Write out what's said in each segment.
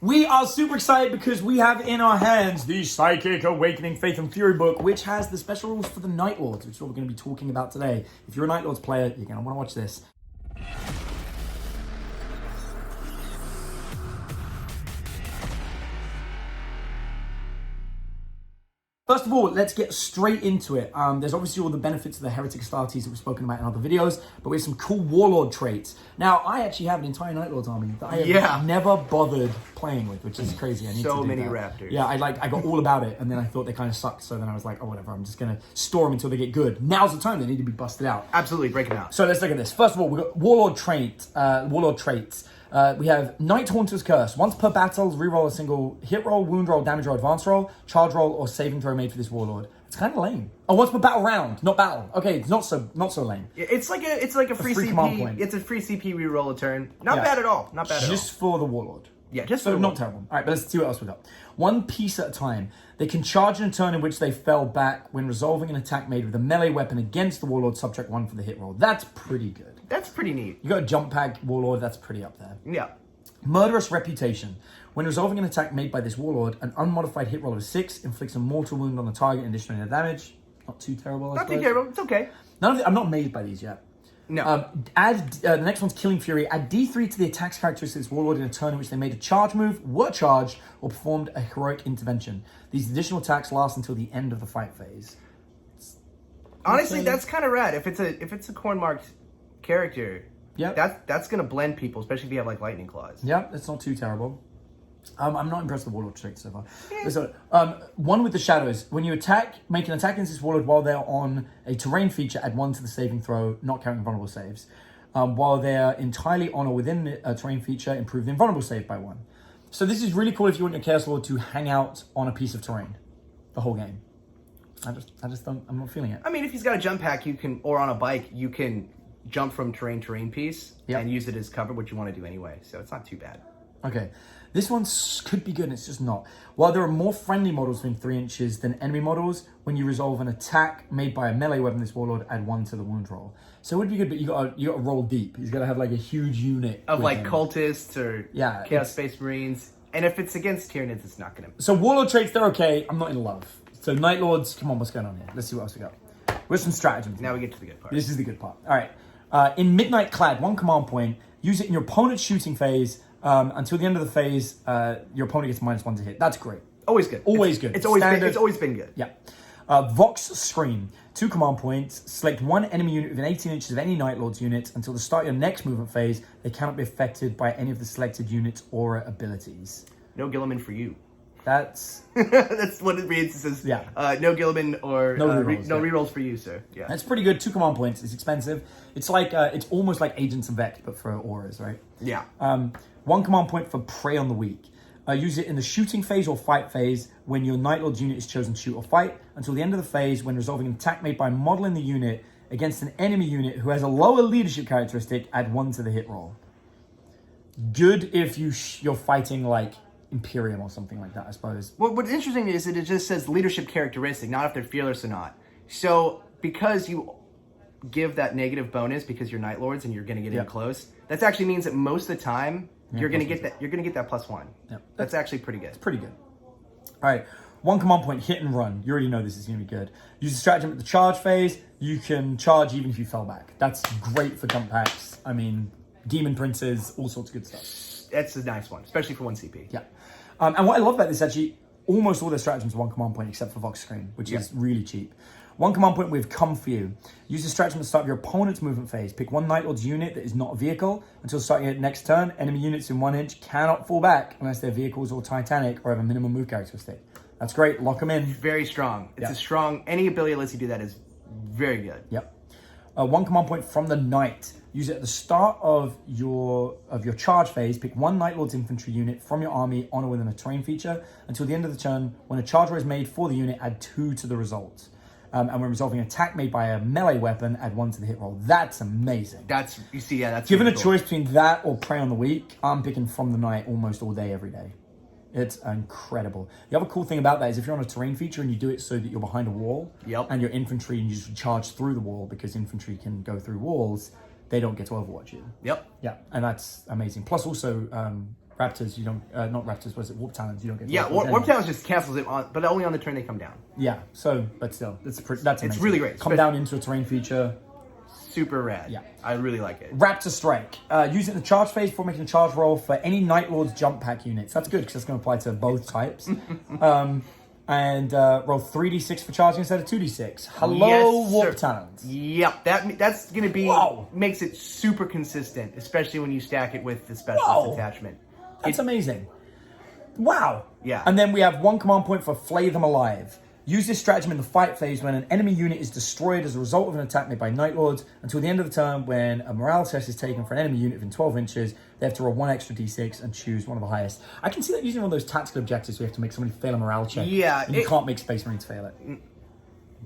We are super excited because we have in our hands the Psychic Awakening Faith and Fury book, which has the special rules for the Night Lords, which is what we're going to be talking about today. If you're a Night Lords player, you're going to want to watch this. First of all, let's get straight into it. There's obviously all the benefits of the heretic Astartes that we've spoken about in other videos, but we have some cool Warlord traits. Now, I actually have an entire Night Lords army that I have never bothered playing with, which is crazy. I need so to do many that. Raptors. Yeah, I got all about it, and then I thought they kind of sucked, so then I was like, oh, whatever, I'm just going to store them until they get good. Now's the time, they need to be busted out. Absolutely, break them out. So let's look at this. First of all, we've got Warlord traits. We have Night Haunter's Curse. Once per battle, reroll a single hit roll, wound roll, damage roll, advance roll, charge roll, or saving throw made for this Warlord. It's kind of lame. Oh, once per battle round, not battle. Okay, it's not so lame. It's like a free CP. It's a free CP reroll a turn. Not bad at all. Not bad at all. Just for the Warlord. Yeah, just so for not terrible. All right, but let's see what else we got. One piece at a time. They can charge in a turn in which they fell back when resolving an attack made with a melee weapon against the Warlord. Subtract 1 for the hit roll. That's pretty good. That's pretty neat. You got a jump pack Warlord. That's pretty up there. Yeah. Murderous Reputation. When resolving an attack made by this Warlord, an unmodified hit roll of 6 inflicts a mortal wound on the target in addition to damage. Not too terrible, Not too terrible. It's okay. I'm not amazed by these yet. No. The next one's Killing Fury. Add D3 to the attack's characteristics of this Warlord in a turn in which they made a charge move, were charged, or performed a heroic intervention. These additional attacks last until the end of the fight phase. Honestly, that's kind of rad. If it's a corn marked character, that's gonna blend people, especially if you have like lightning claws. Yeah, that's not too terrible. I'm not impressed with the Warlord trait so far. So, one with the Shadows. When you make an attack against this Warlord while they're on a terrain feature, add 1 to the saving throw, not counting vulnerable saves. While they're entirely on or within a terrain feature, improve the invulnerable save by 1. So this is really cool if you want your Chaos Lord to hang out on a piece of terrain the whole game. I'm not feeling it. I mean, if he's got a jump pack, or on a bike, you can jump from terrain piece and use it as cover, which you want to do anyway. So it's not too bad. Okay, this one could be good, and it's just not. While there are more friendly models within 3 inches than enemy models, when you resolve an attack made by a melee weapon, this Warlord, add 1 to the wound roll. So it would be good, but you got to roll deep. He's got to have like a huge unit of like cultists or Chaos Space Marines. And if it's against Tyranids, it's not going to. So Warlord traits, they're okay. I'm not in love. So Night Lords, come on, what's going on here? Let's see what else we got. With some stratagems. Now we get to the good part. This is the good part. All right. In Midnight Clad, 1 command point. Use it in your opponent's shooting phase. Until the end of the phase, your opponent gets -1 to hit. That's great. Always good. Always good. It's always been good. Yeah. Vox Scream. 2 command points. Select 1 enemy unit within 18 inches of any Night Lord's unit. Until the start of your next movement phase, they cannot be affected by any of the selected units' aura abilities. No Gilliman for you. That's what it reads. It says, no Gilliman or no rerolls for you, sir. Yeah, that's pretty good. 2 command points. It's expensive. It's like it's almost like Agents of Vect, but for auras, right? Yeah. 1 command point for Prey on the Weak. Use it in the shooting phase or fight phase when your Night Lord's unit is chosen to shoot or fight. Until the end of the phase, when resolving an attack made by a model in the unit against an enemy unit who has a lower leadership characteristic, add 1 to the hit roll. Good if you're fighting like Imperium or something like that, I suppose. Well, what's interesting is that it just says leadership characteristic, not if they're fearless or not. So because you give that negative bonus because you're Night Lords and you're going to get in close, that actually means that most of the time you're going to get that. You're going to get that +1. Yeah, that's actually pretty good. It's pretty good. All right, 1 command point, hit and run. You already know this is going to be good. Use the stratagem at the charge phase. You can charge even if you fell back. That's great for jump packs. I mean, Demon Princes, all sorts of good stuff. That's a nice one, especially for 1 CP. Yeah. And what I love about this, actually, almost all the stratagems are 1 command point except for Vox Screen, which is really cheap. 1 command point with Come For You. Use the stratagem at the start of your opponent's movement phase. Pick 1 Night Lord's unit that is not a vehicle. Until starting your next turn, enemy units in 1 inch cannot fall back unless they're vehicles or Titanic or have a minimum move characteristic. That's great. Lock them in. Very strong. It's a strong... Any ability that lets you do that is very good. Yep. 1 command point from the Knight. Use it at the start of your charge phase. Pick 1 Night Lord's infantry unit from your army on or within a terrain feature. Until the end of the turn, when a charge roll is made for the unit, add 2 to the result. And when resolving an attack made by a melee weapon, add 1 to the hit roll. That's amazing. That's given really a choice between that or Prey on the Weak, I'm picking From the Knight almost all day, every day. It's incredible. The other cool thing about that is if you're on a terrain feature and you do it so that you're behind a wall, and your infantry and you just charge through the wall because infantry can go through walls, they don't get to overwatch you. Yep. Yeah, and that's amazing. Plus also Raptors, you don't, not Raptors, was it? Warp Talons, you don't get. Yeah, Warp Talons just cancels it, but only on the turn they come down. Yeah, so, but still, that's amazing. It's really great. Come down into a terrain feature. Super rad. Yeah. I really like it. Raptor Strike. Use it in the charge phase before making a charge roll for any Night Lord's jump pack units. That's good because that's going to apply to both types. And roll 3d6 for charging instead of 2d6. Hello, Yes, Warp sir. Talons. Yep, that's gonna be Wow. makes it super consistent, especially when you stack it with the specialist attachment. That's amazing. Wow. Yeah. And then we have 1 command point for Flay Them Alive. Use this stratagem in the fight phase when an enemy unit is destroyed as a result of an attack made by Night Lords until the end of the turn. When a morale test is taken for an enemy unit within 12 inches, they have to roll 1 extra d6 and choose one of the highest. I can see that using one of those tactical objectives, we have to make somebody fail a morale check. Yeah, And you can't make Space Marines fail it.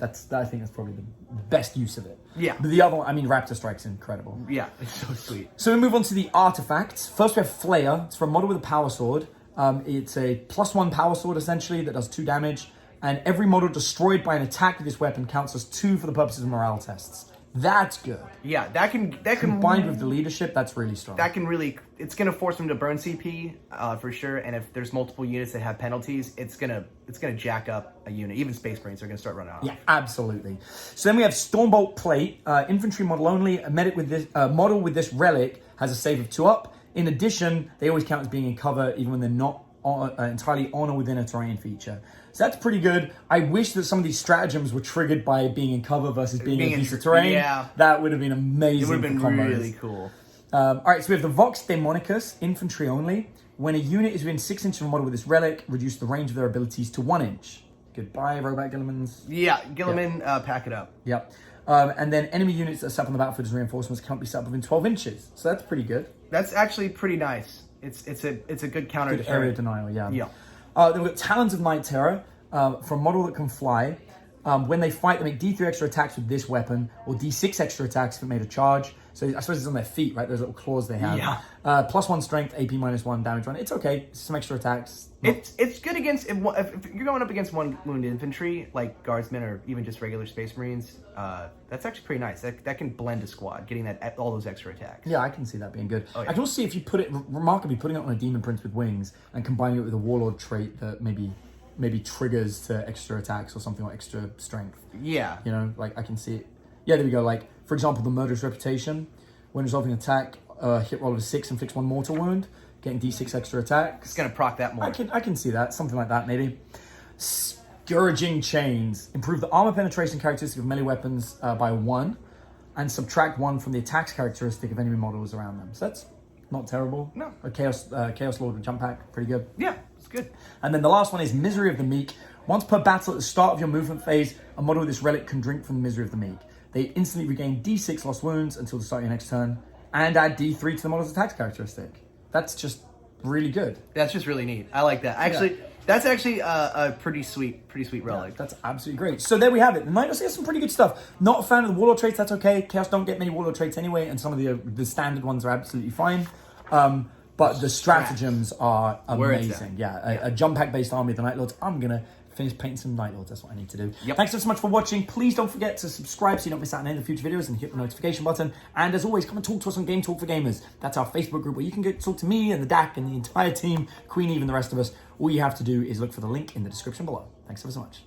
I think that's probably the best use of it. Yeah. But the other one, I mean, Raptor Strike's incredible. Yeah, it's so sweet. So we move on to the artifacts. First, we have Flayer. It's for a model with a power sword. It's a +1 power sword, essentially, that does 2 damage. And every model destroyed by an attack with this weapon counts as 2 for the purposes of morale tests. That's good. Yeah, that can Combined with the leadership, that's really strong. that can really, it's gonna force them to burn CP for sure. And if there's multiple units that have penalties, it's gonna jack up a unit. Even Space Marines are gonna start running off. Yeah, absolutely. So then we have Stormbolt Plate, infantry model only. A medic with this model with this relic has a save of 2 up. In addition, they always count as being in cover even when they're not entirely on or within a terrain feature. So that's pretty good. I wish that some of these stratagems were triggered by being in cover versus being in a piece of terrain. Yeah. That would have been amazing. It would have been for combos. really cool. All right, so we have the Vox Demonicus, infantry only. When a unit is within 6 inches of a model with this relic, reduce the range of their abilities to 1 inch. Goodbye, Robot Gilliman's. Yeah, Gilliman, pack it up. Yep. And then enemy units that are set up on the battlefield as reinforcements can't be set up within 12 inches. So that's pretty good. That's actually pretty nice. It's a good counter. Good area denial, yeah. Yeah. Then we've got Talons of Night Terror. For a model that can fly. When they fight, they make D3 extra attacks with this weapon, or D6 extra attacks if it made a charge. So I suppose it's on their feet, right? Those little claws they have. Yeah. +1 strength, AP -1, damage 1. It's okay. It's some extra attacks. It's good against, if you're going up against 1 wound infantry, like Guardsmen or even just regular Space Marines, that's actually pretty nice. That can blend a squad, getting all those extra attacks. Yeah, I can see that being good. Oh, yeah. I can also see if you put it, remarkably, putting it on a Demon Prince with wings and combining it with a Warlord trait that maybe triggers to extra attacks or something, like extra strength. Yeah. You know, like I can see it. Yeah, there we go. Like, for example, the Murderous Reputation. When resolving an attack, hit roll of a 6 inflicts 1 mortal wound, getting D6 extra attacks. It's going to proc that more. I can see that. Something like that, maybe. Scourging Chains. Improve the armor penetration characteristic of melee weapons by 1 and subtract 1 from the attacks characteristic of enemy models around them. So that's not terrible. No. A Chaos Lord with jump pack. Pretty good. Yeah, it's good. And then the last one is Misery of the Meek. Once per battle at the start of your movement phase, a model with this relic can drink from the Misery of the Meek. They instantly regain D6 lost wounds until the start of your next turn, and add D3 to the model's attack characteristic. That's just really good. That's just really neat. I like that. Actually, that's actually a pretty sweet relic. Yeah, that's absolutely great. So there we have it. The Night Lords has some pretty good stuff. Not a fan of the Warlord traits, that's okay. Chaos don't get many Warlord traits anyway, and some of the standard ones are absolutely fine. But the stratagems are amazing. Yeah, a jump pack based army of the Night Lords. I'm going to finish painting some Night Lords. That's what I need to do. Yep. Thanks so much for watching. Please don't forget to subscribe so you don't miss out on any of the future videos and hit the notification button. And as always, come and talk to us on Game Talk for Gamers. That's our Facebook group where you can get to talk to me and the DAC and the entire team, Queen Eve and the rest of us. All you have to do is look for the link in the description below. Thanks ever so much.